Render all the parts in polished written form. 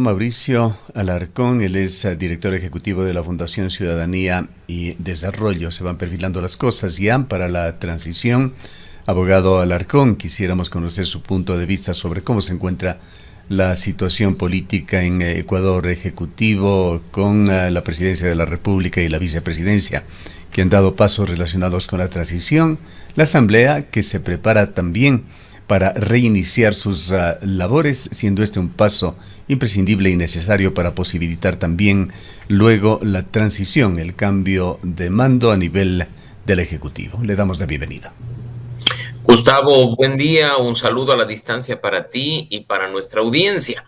Mauricio Alarcón. Él es director ejecutivo de la Fundación Ciudadanía y Desarrollo. Se van perfilando las cosas ya para la transición. Abogado Alarcón, quisiéramos conocer su punto de vista sobre cómo se encuentra la situación política en Ecuador, ejecutivo con la presidencia de la República y la vicepresidencia, que han dado pasos relacionados con la transición, la asamblea que se prepara también para reiniciar sus labores, siendo este un paso imprescindible y necesario para posibilitar también luego la transición, el cambio de mando a nivel del Ejecutivo. Le damos la bienvenida. Gustavo, buen día, un saludo a la distancia para ti y para nuestra audiencia.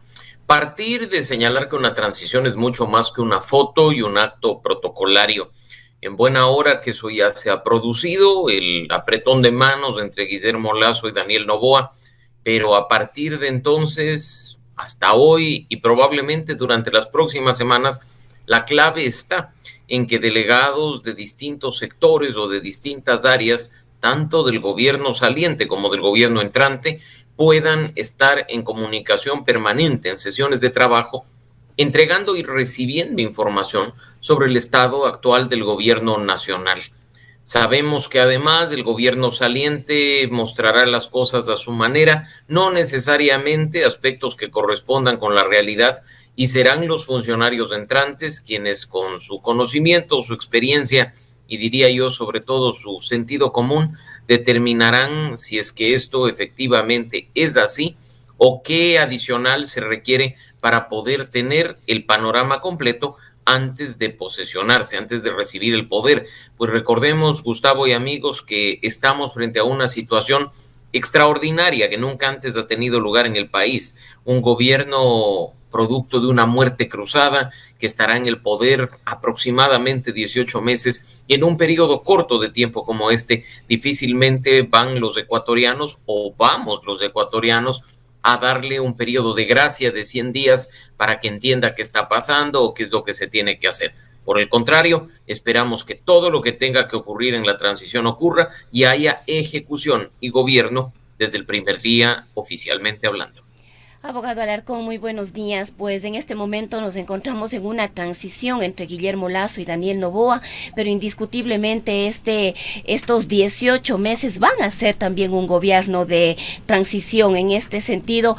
Partir de señalar que una transición es mucho más que una foto y un acto protocolario. En buena hora que eso ya se ha producido, el apretón de manos entre Guillermo Lasso y Daniel Noboa, pero a partir de entonces, hasta hoy y probablemente durante las próximas semanas, la clave está en que delegados de distintos sectores o de distintas áreas, tanto del gobierno saliente como del gobierno entrante, puedan estar en comunicación permanente, en sesiones de trabajo, entregando y recibiendo información sobre el estado actual del gobierno nacional. Sabemos que además el gobierno saliente mostrará las cosas a su manera, no necesariamente aspectos que correspondan con la realidad, y serán los funcionarios entrantes quienes con su conocimiento, su experiencia y diría yo sobre todo su sentido común determinarán si es que esto efectivamente es así o qué adicional se requiere para poder tener el panorama completo antes de posesionarse, antes de recibir el poder. Pues recordemos, Gustavo y amigos, que estamos frente a una situación extraordinaria que nunca antes ha tenido lugar en el país. Un gobierno producto de una muerte cruzada que estará en el poder aproximadamente 18 meses, y en un periodo corto de tiempo como este, difícilmente van los ecuatorianos o vamos los ecuatorianos a darle un periodo de gracia de 100 días para que entienda qué está pasando o qué es lo que se tiene que hacer. Por el contrario, esperamos que todo lo que tenga que ocurrir en la transición ocurra y haya ejecución y gobierno desde el primer día, oficialmente hablando. Abogado Alarcón, muy buenos días. Pues en este momento nos encontramos en una transición entre Guillermo Lasso y Daniel Noboa, pero indiscutiblemente estos 18 meses van a ser también un gobierno de transición. En este sentido,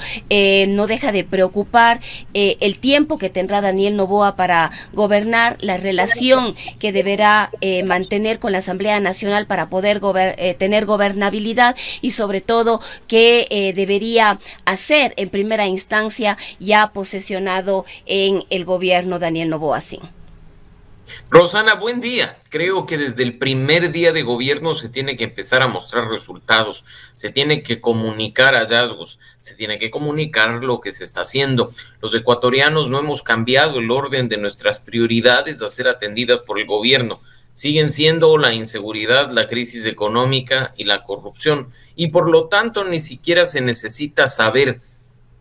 no deja de preocupar el tiempo que tendrá Daniel Noboa para gobernar, la relación que deberá mantener con la Asamblea Nacional para poder tener gobernabilidad, y sobre todo qué debería hacer en primera instancia ya posesionado en el gobierno Daniel Noboa. Sí. Rosana, buen día. Creo que desde el primer día de gobierno se tiene que empezar a mostrar resultados, se tiene que comunicar hallazgos, se tiene que comunicar lo que se está haciendo. Los ecuatorianos no hemos cambiado el orden de nuestras prioridades a ser atendidas por el gobierno. Siguen siendo la inseguridad, la crisis económica y la corrupción, y por lo tanto ni siquiera se necesita saber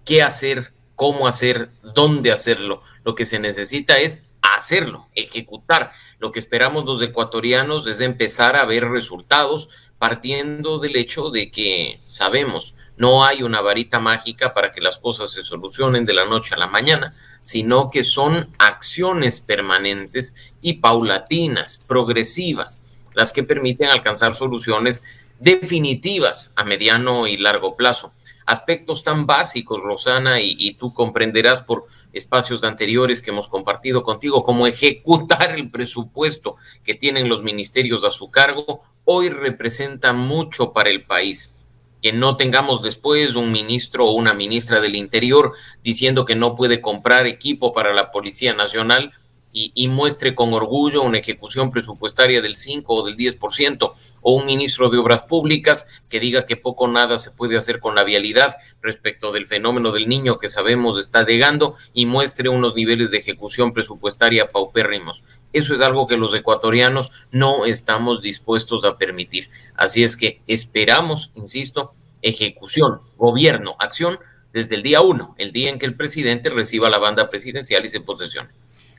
qué hacer, cómo hacer, dónde hacerlo. Lo que se necesita es hacerlo, ejecutar. Lo que esperamos los ecuatorianos es empezar a ver resultados partiendo del hecho de que sabemos, no hay una varita mágica para que las cosas se solucionen de la noche a la mañana, sino que son acciones permanentes y paulatinas, progresivas, las que permiten alcanzar soluciones definitivas a mediano y largo plazo. Aspectos tan básicos, Rosana, y tú comprenderás por espacios anteriores que hemos compartido contigo, como ejecutar el presupuesto que tienen los ministerios a su cargo, hoy representa mucho para el país. Que no tengamos después un ministro o una ministra del Interior diciendo que no puede comprar equipo para la Policía Nacional y muestre con orgullo una ejecución presupuestaria del 5 o del 10%, o un ministro de Obras Públicas que diga que poco o nada se puede hacer con la vialidad respecto del fenómeno del Niño que sabemos está llegando, y muestre unos niveles de ejecución presupuestaria paupérrimos. Eso es algo que los ecuatorianos no estamos dispuestos a permitir. Así es que esperamos, insisto, ejecución, gobierno, acción desde el día 1, el día en que el presidente reciba la banda presidencial y se posesione.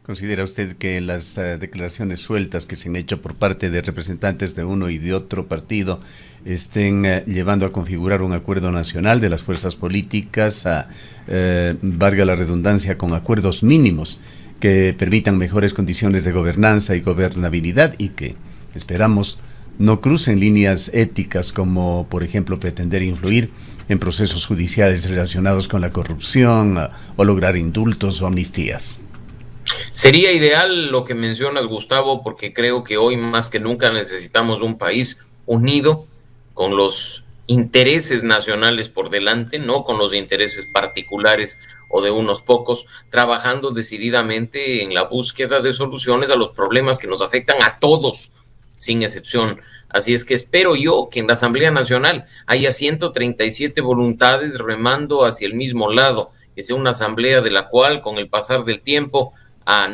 ¿Considera usted que las declaraciones sueltas que se han hecho por parte de representantes de uno y de otro partido estén llevando a configurar un acuerdo nacional de las fuerzas políticas, valga la redundancia, con acuerdos mínimos que permitan mejores condiciones de gobernanza y gobernabilidad y que, esperamos, no crucen líneas éticas como, por ejemplo, pretender influir en procesos judiciales relacionados con la corrupción o lograr indultos o amnistías? Sería ideal lo que mencionas, Gustavo, porque creo que hoy más que nunca necesitamos un país unido con los intereses nacionales por delante, no con los intereses particulares o de unos pocos, trabajando decididamente en la búsqueda de soluciones a los problemas que nos afectan a todos, sin excepción. Así es que espero yo que en la Asamblea Nacional haya 137 voluntades remando hacia el mismo lado, que sea una asamblea de la cual, con el pasar del tiempo,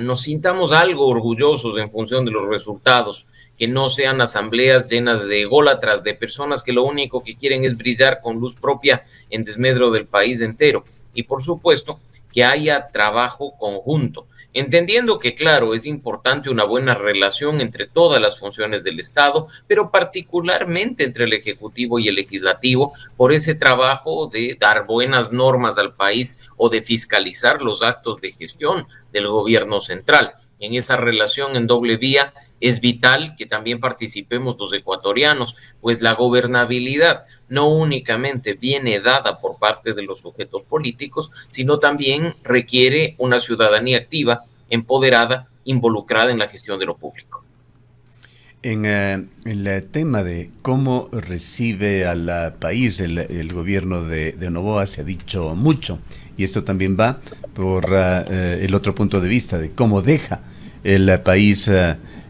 nos sintamos algo orgullosos en función de los resultados, que no sean asambleas llenas de ególatras, de personas que lo único que quieren es brillar con luz propia en desmedro del país entero. Y por supuesto, que haya trabajo conjunto, entendiendo que, claro, es importante una buena relación entre todas las funciones del Estado, pero particularmente entre el Ejecutivo y el Legislativo, por ese trabajo de dar buenas normas al país o de fiscalizar los actos de gestión del gobierno central. En esa relación en doble vía es vital que también participemos los ecuatorianos, pues la gobernabilidad no únicamente viene dada por parte de los sujetos políticos, sino también requiere una ciudadanía activa, empoderada, involucrada en la gestión de lo público. En el tema de cómo recibe al país el gobierno de Noboa se ha dicho mucho, y esto también va por el otro punto de vista de cómo deja el país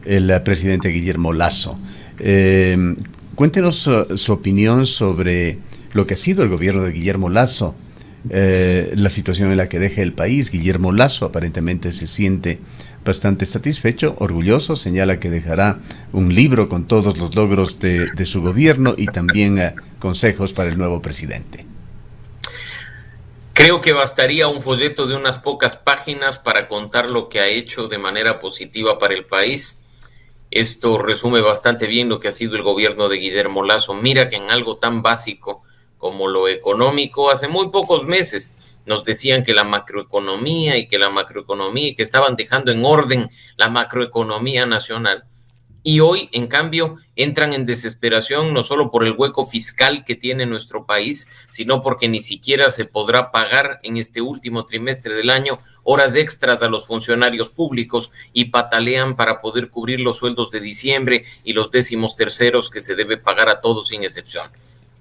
el presidente Guillermo Lasso. Cuéntenos su opinión sobre lo que ha sido el gobierno de Guillermo Lasso, la situación en la que deja el país. Guillermo Lasso aparentemente se siente bastante satisfecho, orgulloso, señala que dejará un libro con todos los logros de su gobierno y también consejos para el nuevo presidente. Creo que bastaría un folleto de unas pocas páginas para contar lo que ha hecho de manera positiva para el país. Esto resume bastante bien lo que ha sido el gobierno de Guillermo Lasso. Mira que en algo tan básico como lo económico, hace muy pocos meses nos decían que la macroeconomía y que estaban dejando en orden la macroeconomía nacional. Y hoy, en cambio, entran en desesperación no solo por el hueco fiscal que tiene nuestro país, sino porque ni siquiera se podrá pagar en este último trimestre del año horas extras a los funcionarios públicos y patalean para poder cubrir los sueldos de diciembre y los 13º que se debe pagar a todos sin excepción.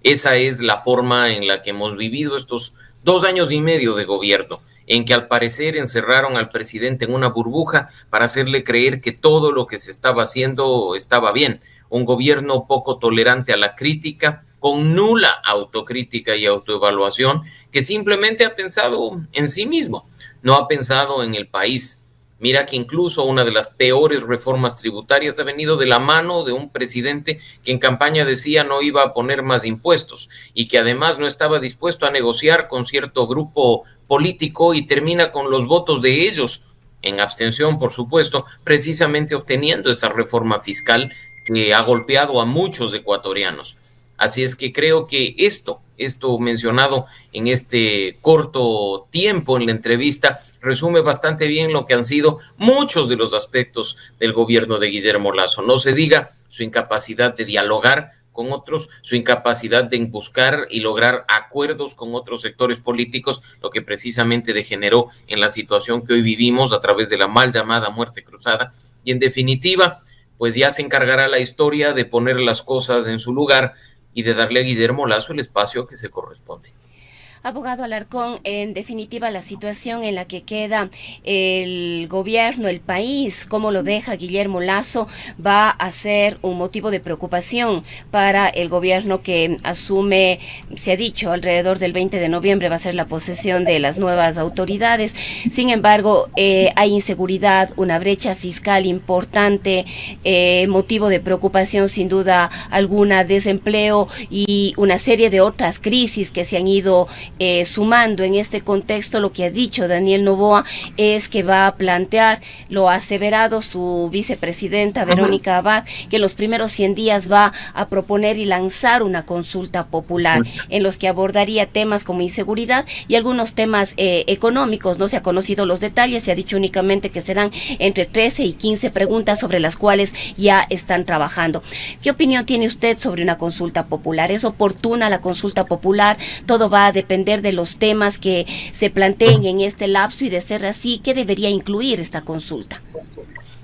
Esa es la forma en la que hemos vivido estos 2 años y medio de gobierno, en que al parecer encerraron al presidente en una burbuja para hacerle creer que todo lo que se estaba haciendo estaba bien. Un gobierno poco tolerante a la crítica, con nula autocrítica y autoevaluación, que simplemente ha pensado en sí mismo, no ha pensado en el país. Mira que incluso una de las peores reformas tributarias ha venido de la mano de un presidente que en campaña decía no iba a poner más impuestos y que además no estaba dispuesto a negociar con cierto grupo político y termina con los votos de ellos, en abstención por supuesto, precisamente obteniendo esa reforma fiscal que ha golpeado a muchos ecuatorianos. Así es que creo que esto mencionado en este corto tiempo en la entrevista resume bastante bien lo que han sido muchos de los aspectos del gobierno de Guillermo Lasso. No se diga su incapacidad de dialogar con otros, su incapacidad de buscar y lograr acuerdos con otros sectores políticos, lo que precisamente degeneró en la situación que hoy vivimos a través de la mal llamada muerte cruzada. Y en definitiva, pues ya se encargará la historia de poner las cosas en su lugar y de darle a Guillermo Lasso el espacio que se corresponde. Abogado Alarcón, en definitiva la situación en la que queda el gobierno, el país, cómo lo deja Guillermo Lasso, va a ser un motivo de preocupación para el gobierno que asume, se ha dicho, alrededor del 20 de noviembre va a ser la posesión de las nuevas autoridades. Sin embargo, hay inseguridad, una brecha fiscal importante, motivo de preocupación sin duda alguna, desempleo y una serie de otras crisis que se han ido sumando en este contexto lo que ha dicho Daniel Noboa, es que va a plantear, lo ha aseverado su vicepresidenta Verónica Abad, que en los primeros 100 días va a proponer y lanzar una consulta popular en los que abordaría temas como inseguridad y algunos temas económicos. No se ha conocido los detalles, se ha dicho únicamente que serán entre 13 y 15 preguntas sobre las cuales ya están trabajando. ¿Qué opinión tiene usted sobre una consulta popular? ¿Es oportuna la consulta popular? Todo va a depender de los temas que se planteen en este lapso y, de ser así, ¿qué debería incluir esta consulta?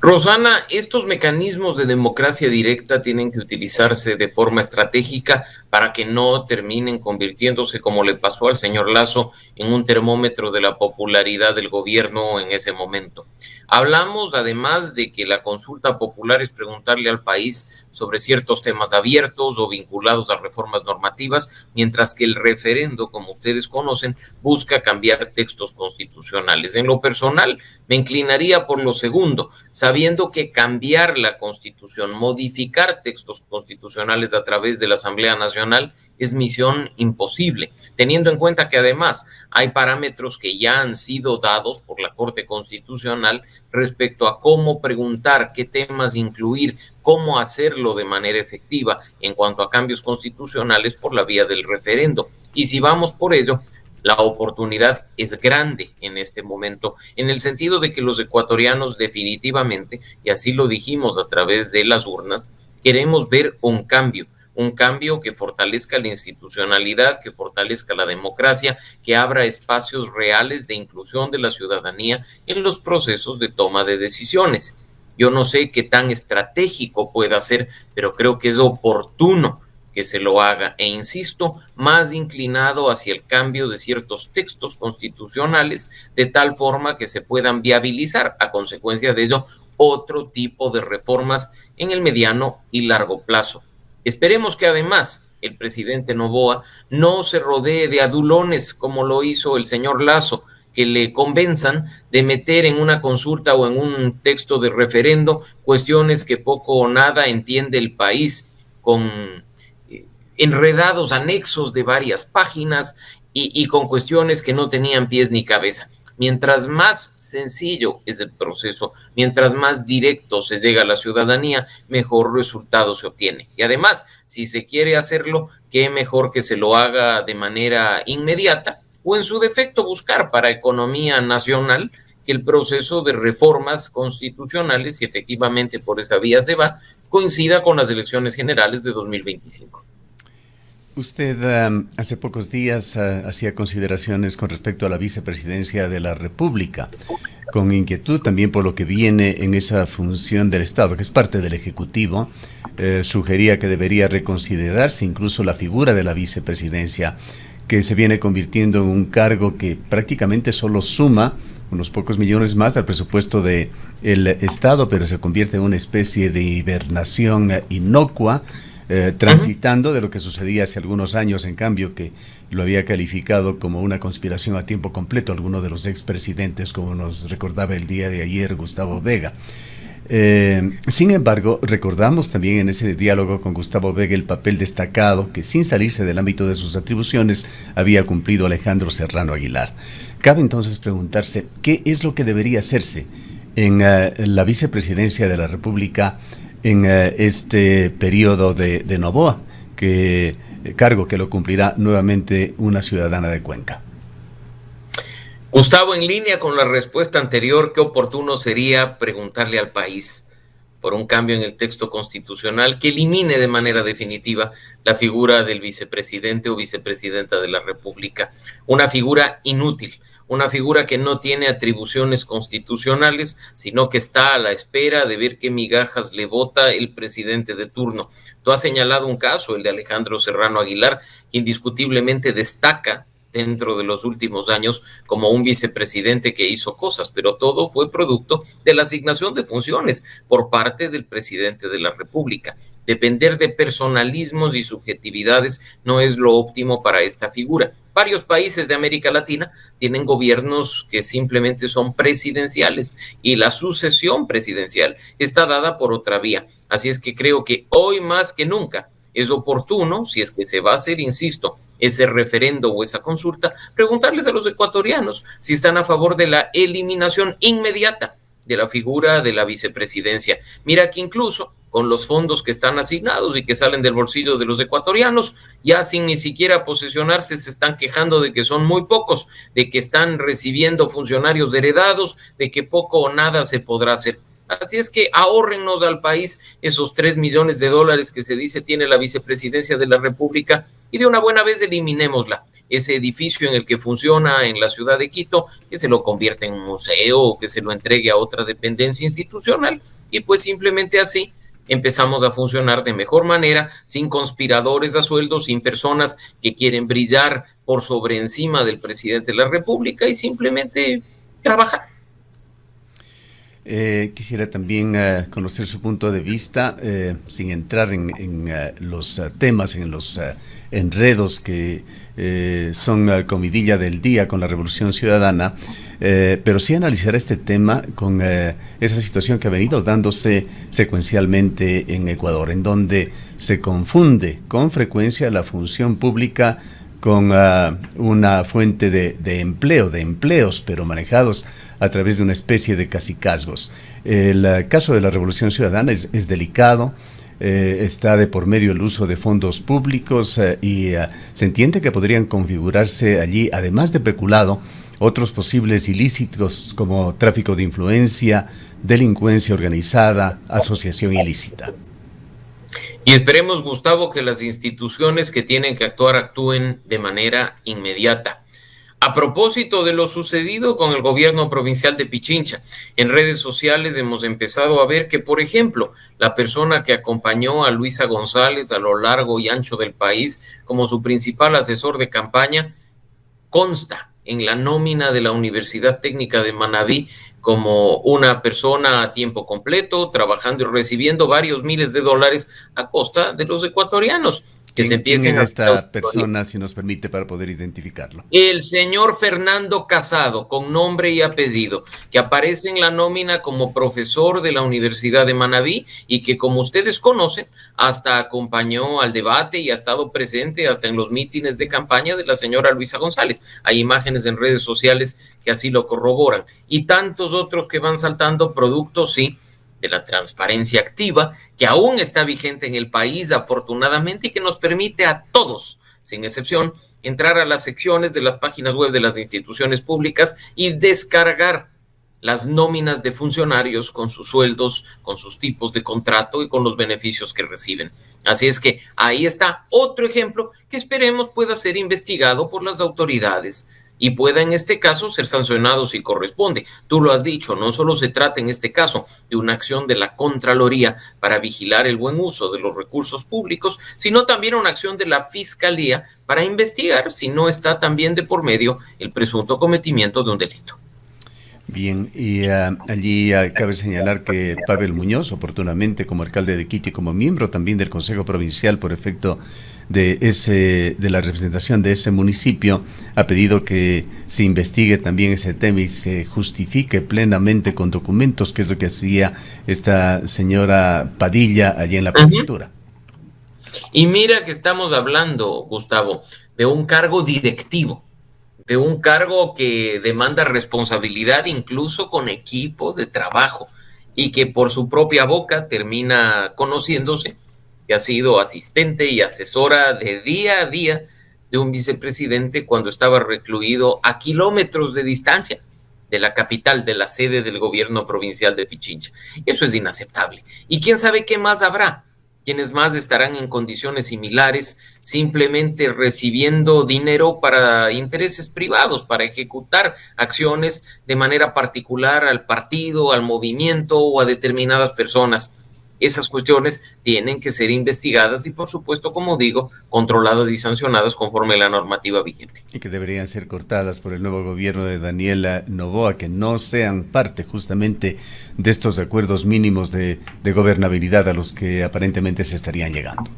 Rosana, estos mecanismos de democracia directa tienen que utilizarse de forma estratégica para que no terminen convirtiéndose, como le pasó al señor Lasso, en un termómetro de la popularidad del gobierno en ese momento. Hablamos además de que la consulta popular es preguntarle al país sobre ciertos temas abiertos o vinculados a reformas normativas, mientras que el referendo, como ustedes conocen, busca cambiar textos constitucionales. En lo personal, me inclinaría por lo segundo, sabiendo que cambiar la Constitución, modificar textos constitucionales a través de la Asamblea Nacional es misión imposible, teniendo en cuenta que además hay parámetros que ya han sido dados por la Corte Constitucional respecto a cómo preguntar, qué temas incluir, cómo hacerlo de manera efectiva en cuanto a cambios constitucionales por la vía del referendo. Y si vamos por ello, la oportunidad es grande en este momento, en el sentido de que los ecuatorianos definitivamente, y así lo dijimos a través de las urnas, queremos ver un cambio que fortalezca la institucionalidad, que fortalezca la democracia, que abra espacios reales de inclusión de la ciudadanía en los procesos de toma de decisiones. Yo no sé qué tan estratégico pueda ser, pero creo que es oportuno que se lo haga, e insisto, más inclinado hacia el cambio de ciertos textos constitucionales, de tal forma que se puedan viabilizar, a consecuencia de ello, otro tipo de reformas en el mediano y largo plazo. Esperemos que además el presidente Noboa no se rodee de adulones como lo hizo el señor Lasso, que le convenzan de meter en una consulta o en un texto de referendo cuestiones que poco o nada entiende el país, con enredados anexos de varias páginas y con cuestiones que no tenían pies ni cabeza. Mientras más sencillo es el proceso, mientras más directo se llega a la ciudadanía, mejor resultado se obtiene. Y además, si se quiere hacerlo, qué mejor que se lo haga de manera inmediata o en su defecto buscar para economía nacional que el proceso de reformas constitucionales, si efectivamente por esa vía se va, coincida con las elecciones generales de 2025. Usted hace pocos días hacía consideraciones con respecto a la vicepresidencia de la República, con inquietud también por lo que viene en esa función del Estado, que es parte del Ejecutivo. Sugería que debería reconsiderarse incluso la figura de la vicepresidencia, que se viene convirtiendo en un cargo que prácticamente solo suma unos pocos millones más al presupuesto del Estado, pero se convierte en una especie de hibernación inocua, transitando de lo que sucedía hace algunos años, en cambio, que lo había calificado como una conspiración a tiempo completo alguno de los expresidentes, como nos recordaba el día de ayer Gustavo Vega. Sin embargo, recordamos también en ese diálogo con Gustavo Vega el papel destacado que, sin salirse del ámbito de sus atribuciones, había cumplido Alejandro Serrano Aguilar. Cabe entonces preguntarse qué es lo que debería hacerse en la vicepresidencia de la República en este periodo de Noboa, cargo que lo cumplirá nuevamente una ciudadana de Cuenca. Gustavo, en línea con la respuesta anterior, qué oportuno sería preguntarle al país por un cambio en el texto constitucional que elimine de manera definitiva la figura del vicepresidente o vicepresidenta de la República, una figura inútil, una figura que no tiene atribuciones constitucionales, sino que está a la espera de ver qué migajas le vota el presidente de turno. Tú has señalado un caso, el de Alejandro Serrano Aguilar, que indiscutiblemente destaca dentro de los últimos años como un vicepresidente que hizo cosas, pero todo fue producto de la asignación de funciones por parte del presidente de la República. Depender de personalismos y subjetividades no es lo óptimo para esta figura. Varios países de América Latina tienen gobiernos que simplemente son presidenciales y la sucesión presidencial está dada por otra vía. Así es que creo que hoy más que nunca es oportuno, si es que se va a hacer, insisto, ese referendo o esa consulta, preguntarles a los ecuatorianos si están a favor de la eliminación inmediata de la figura de la vicepresidencia. Mira que incluso con los fondos que están asignados y que salen del bolsillo de los ecuatorianos, ya sin ni siquiera posesionarse, se están quejando de que son muy pocos, de que están recibiendo funcionarios heredados, de que poco o nada se podrá hacer. Así es que ahórrennos al país esos $3 millones que se dice tiene la vicepresidencia de la República y de una buena vez eliminémosla. Ese edificio en el que funciona en la ciudad de Quito, que se lo convierta en un museo o que se lo entregue a otra dependencia institucional y pues simplemente así empezamos a funcionar de mejor manera, sin conspiradores a sueldo, sin personas que quieren brillar por sobre encima del presidente de la República y simplemente trabajar. Quisiera también conocer su punto de vista, sin entrar en los temas, en los enredos que son comidilla del día con la Revolución Ciudadana, pero sí analizar este tema con esa situación que ha venido dándose secuencialmente en Ecuador, en donde se confunde con frecuencia la función pública con una fuente de empleo, de empleos, pero manejados a través de una especie de cacicazgos. El caso de la Revolución Ciudadana es delicado, está de por medio el uso de fondos públicos y se entiende que podrían configurarse allí, además de peculado, otros posibles ilícitos como tráfico de influencia, delincuencia organizada, asociación ilícita. Y esperemos, Gustavo, que las instituciones que tienen que actuar actúen de manera inmediata. A propósito de lo sucedido con el gobierno provincial de Pichincha, en redes sociales hemos empezado a ver que, por ejemplo, la persona que acompañó a Luisa González a lo largo y ancho del país como su principal asesor de campaña, consta en la nómina de la Universidad Técnica de Manabí como una persona a tiempo completo, trabajando y recibiendo varios miles de dólares a costa de los ecuatorianos. ¿Quién es esta persona, si nos permite, para poder identificarlo? El señor Fernando Casado, con nombre y apellido, que aparece en la nómina como profesor de la Universidad de Manabí y que, como ustedes conocen, hasta acompañó al debate y ha estado presente hasta en los mítines de campaña de la señora Luisa González. Hay imágenes en redes sociales que así lo corroboran. Y tantos otros que van saltando productos, sí, de la transparencia activa, que aún está vigente en el país, afortunadamente, y que nos permite a todos, sin excepción, entrar a las secciones de las páginas web de las instituciones públicas y descargar las nóminas de funcionarios con sus sueldos, con sus tipos de contrato y con los beneficios que reciben. Así es que ahí está otro ejemplo que esperemos pueda ser investigado por las autoridades y pueda en este caso ser sancionado si corresponde. Tú lo has dicho, no solo se trata en este caso de una acción de la Contraloría para vigilar el buen uso de los recursos públicos, sino también una acción de la Fiscalía para investigar si no está también de por medio el presunto cometimiento de un delito. Bien, y allí cabe señalar que Pavel Muñoz, oportunamente como alcalde de Quito y como miembro también del Consejo Provincial por efecto de la representación de ese municipio, ha pedido que se investigue también ese tema y se justifique plenamente con documentos, que es lo que hacía esta señora Padilla allí en la prefectura. Y mira que estamos hablando, Gustavo, de un cargo directivo, de un cargo que demanda responsabilidad incluso con equipo de trabajo y que por su propia boca termina conociéndose que ha sido asistente y asesora de día a día de un vicepresidente cuando estaba recluido a kilómetros de distancia de la capital, de la sede del gobierno provincial de Pichincha. Eso es inaceptable. Y quién sabe qué más habrá. Quienes más estarán en condiciones similares, simplemente recibiendo dinero para intereses privados, para ejecutar acciones de manera particular al partido, al movimiento o a determinadas personas. Esas cuestiones tienen que ser investigadas y, por supuesto, como digo, controladas y sancionadas conforme a la normativa vigente. Y que deberían ser cortadas por el nuevo gobierno de Daniel Noboa, que no sean parte justamente de estos acuerdos mínimos de gobernabilidad a los que aparentemente se estarían llegando.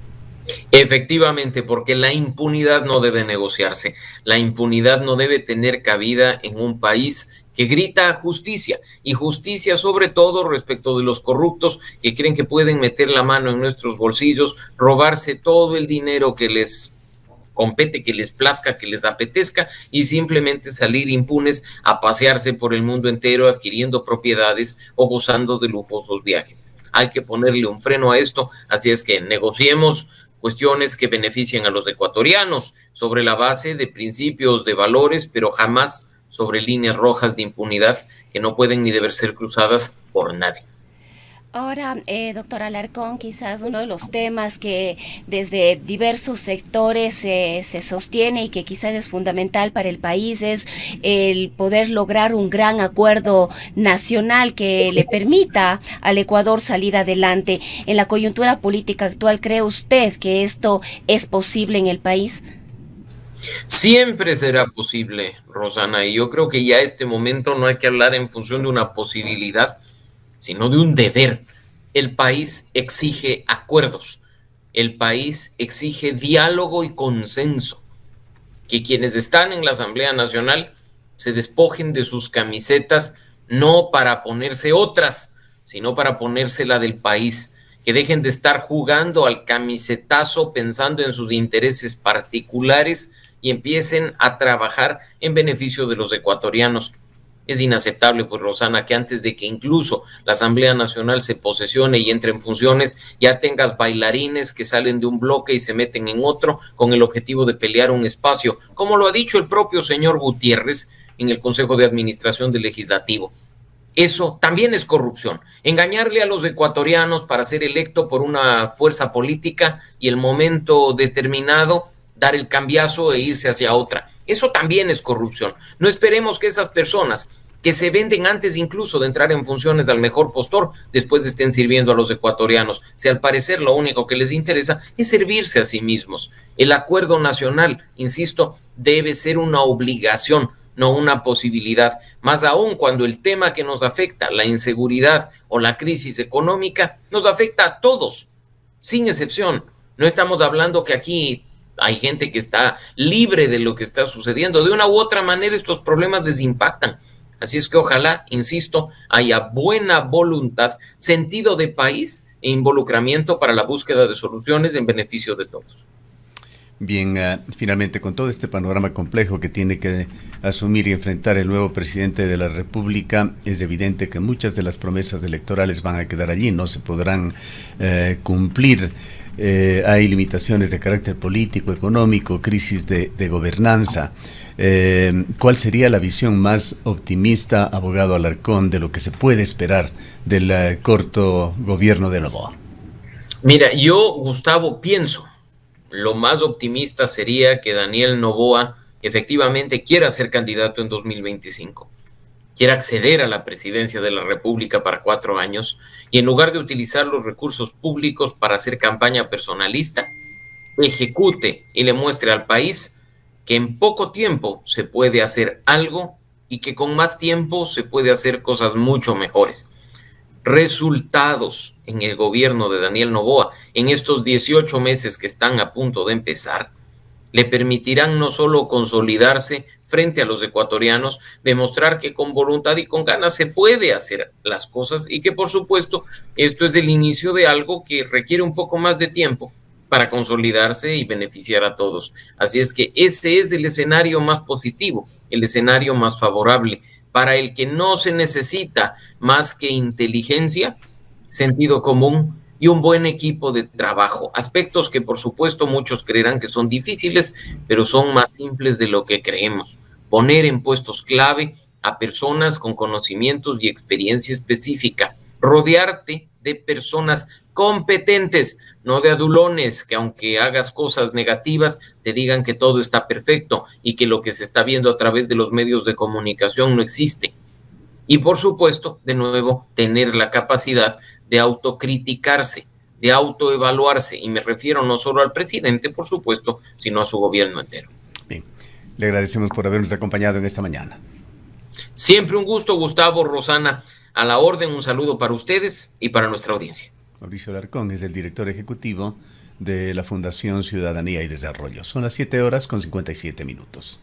Efectivamente, porque la impunidad no debe negociarse. La impunidad no debe tener cabida en un país que grita justicia, y justicia sobre todo respecto de los corruptos que creen que pueden meter la mano en nuestros bolsillos, robarse todo el dinero que les compete, que les plazca, que les apetezca, y simplemente salir impunes a pasearse por el mundo entero adquiriendo propiedades o gozando de lujosos viajes. Hay que ponerle un freno a esto, así es que negociemos cuestiones que beneficien a los ecuatorianos sobre la base de principios, de valores, pero jamás sobre líneas rojas de impunidad que no pueden ni deben ser cruzadas por nadie. Ahora, doctor Alarcón, quizás uno de los temas que desde diversos sectores se sostiene y que quizás es fundamental para el país es el poder lograr un gran acuerdo nacional que le permita al Ecuador salir adelante. En la coyuntura política actual, ¿cree usted que esto es posible en el país? Siempre será posible, Rosana, y yo creo que ya a este momento no hay que hablar en función de una posibilidad, sino de un deber. El país exige acuerdos, el país exige diálogo y consenso, que quienes están en la Asamblea Nacional se despojen de sus camisetas, no para ponerse otras, sino para ponerse la del país, que dejen de estar jugando al camisetazo pensando en sus intereses particulares y empiecen a trabajar en beneficio de los ecuatorianos. Es inaceptable, pues, Rosana, que antes de que incluso la Asamblea Nacional se posesione y entre en funciones, ya tengas bailarines que salen de un bloque y se meten en otro con el objetivo de pelear un espacio, como lo ha dicho el propio señor Gutiérrez en el Consejo de Administración del Legislativo. Eso también es corrupción. Engañarle a los ecuatorianos para ser electo por una fuerza política y el momento determinado dar el cambiazo e irse hacia otra. Eso también es corrupción. No esperemos que esas personas que se venden antes incluso de entrar en funciones al mejor postor, después estén sirviendo a los ecuatorianos. Si al parecer lo único que les interesa es servirse a sí mismos. El acuerdo nacional, insisto, debe ser una obligación, no una posibilidad. Más aún cuando el tema que nos afecta, la inseguridad o la crisis económica, nos afecta a todos, sin excepción. No estamos hablando que aquí hay gente que está libre de lo que está sucediendo. De una u otra manera estos problemas les impactan. Así es que ojalá, insisto, haya buena voluntad, sentido de país e involucramiento para la búsqueda de soluciones en beneficio de todos. Bien, finalmente, con todo este panorama complejo que tiene que asumir y enfrentar el nuevo presidente de la República, es evidente que muchas de las promesas electorales van a quedar allí, no se podrán cumplir. Hay limitaciones de carácter político, económico, crisis de gobernanza. ¿Cuál sería la visión más optimista, abogado Alarcón, de lo que se puede esperar del corto gobierno de Noboa? Mira, yo, Gustavo, pienso, lo más optimista sería que Daniel Noboa efectivamente quiera ser candidato en 2025. Quiera acceder a la presidencia de la República para 4 años y en lugar de utilizar los recursos públicos para hacer campaña personalista, ejecute y le muestre al país que en poco tiempo se puede hacer algo y que con más tiempo se puede hacer cosas mucho mejores. Resultados en el gobierno de Daniel Noboa en estos 18 meses que están a punto de empezar le permitirán no solo consolidarse frente a los ecuatorianos, demostrar que con voluntad y con ganas se puede hacer las cosas y que, por supuesto, esto es el inicio de algo que requiere un poco más de tiempo para consolidarse y beneficiar a todos. Así es que ese es el escenario más positivo, el escenario más favorable, para el que no se necesita más que inteligencia, sentido común y un buen equipo de trabajo. Aspectos que, por supuesto, muchos creerán que son difíciles, pero son más simples de lo que creemos. Poner en puestos clave a personas con conocimientos y experiencia específica. Rodearte de personas competentes, no de adulones que aunque hagas cosas negativas te digan que todo está perfecto y que lo que se está viendo a través de los medios de comunicación no existe. Y por supuesto, de nuevo, tener la capacidad de autocriticarse, de autoevaluarse, y me refiero no solo al presidente, por supuesto, sino a su gobierno entero. Bien, le agradecemos por habernos acompañado en esta mañana. Siempre un gusto, Gustavo, Rosana, a la orden, un saludo para ustedes y para nuestra audiencia. Mauricio Alarcón es el director ejecutivo de la Fundación Ciudadanía y Desarrollo. Son las 7:57 minutos.